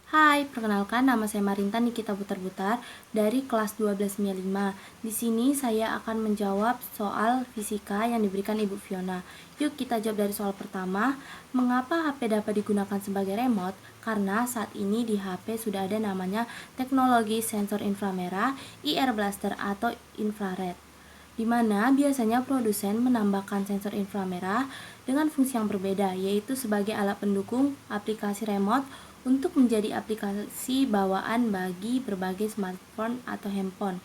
Hai, perkenalkan nama saya Marinta Nikita Butar-Butar dari kelas 12 5. Di sini saya akan menjawab soal fisika yang diberikan Ibu Fiona. Yuk kita jawab dari soal pertama. Mengapa HP dapat digunakan sebagai remote? Karena saat ini di HP sudah ada namanya teknologi sensor inframerah, IR blaster atau infrared, di mana biasanya produsen menambahkan sensor inframerah dengan fungsi yang berbeda, yaitu sebagai alat pendukung aplikasi remote untuk menjadi aplikasi bawaan bagi berbagai smartphone atau handphone.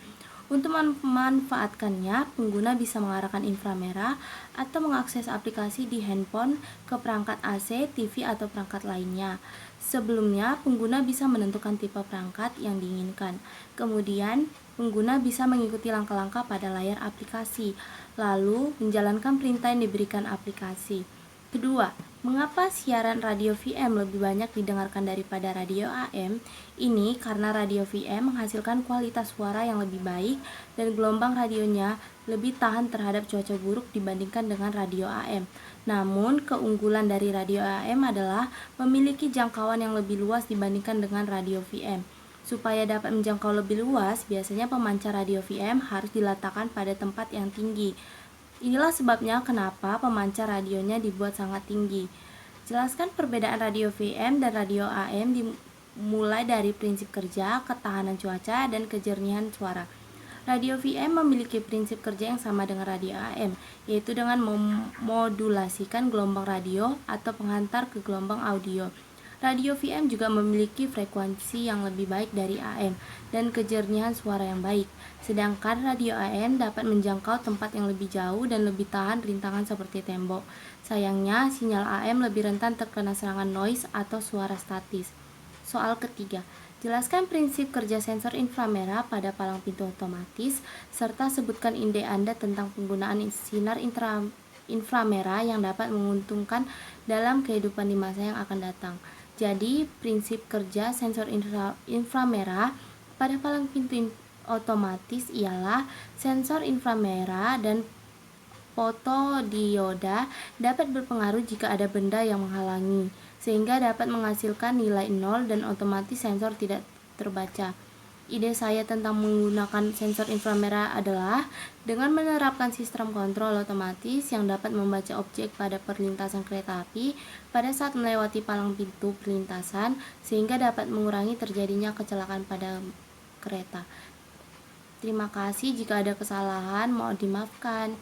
Untuk memanfaatkannya, pengguna bisa mengarahkan inframerah atau mengakses aplikasi di handphone ke perangkat AC, TV, atau perangkat lainnya. Sebelumnya, pengguna bisa menentukan tipe perangkat yang diinginkan. Kemudian, pengguna bisa mengikuti langkah-langkah pada layar aplikasi, lalu menjalankan perintah yang diberikan aplikasi. Kedua, mengapa siaran radio VM lebih banyak didengarkan daripada radio AM? Ini karena radio VM menghasilkan kualitas suara yang lebih baik dan gelombang radionya lebih tahan terhadap cuaca buruk dibandingkan dengan radio AM. Namun, keunggulan dari radio AM adalah memiliki jangkauan yang lebih luas dibandingkan dengan radio VM. Supaya dapat menjangkau lebih luas, biasanya pemancar radio VM harus diletakkan pada tempat yang tinggi. Inilah sebabnya kenapa pemancar radionya dibuat sangat tinggi. Jelaskan perbedaan radio VM dan radio AM dimulai dari prinsip kerja, ketahanan cuaca, dan kejernihan suara. Radio VM memiliki prinsip kerja yang sama dengan radio AM, yaitu dengan memodulasikan gelombang radio atau penghantar ke gelombang audio. Radio VM juga memiliki frekuensi yang lebih baik dari AM dan kejernihan suara yang baik, sedangkan radio AM dapat menjangkau tempat yang lebih jauh dan lebih tahan rintangan seperti tembok. Sayangnya, sinyal AM lebih rentan terkena serangan noise atau suara statis. Soal ketiga, jelaskan prinsip kerja sensor inframerah pada palang pintu otomatis, serta sebutkan ide Anda tentang penggunaan sinar inframerah yang dapat menguntungkan dalam kehidupan di masa yang akan datang. Jadi, prinsip kerja sensor inframerah pada palang pintu otomatis ialah sensor inframerah dan fotodioda dapat berpengaruh jika ada benda yang menghalangi, sehingga dapat menghasilkan nilai 0 dan otomatis sensor tidak terbaca. Ide saya tentang menggunakan sensor inframerah adalah dengan menerapkan sistem kontrol otomatis yang dapat membaca objek pada perlintasan kereta api pada saat melewati palang pintu perlintasan, sehingga dapat mengurangi terjadinya kecelakaan pada kereta. Terima kasih, jika ada kesalahan mohon dimaafkan.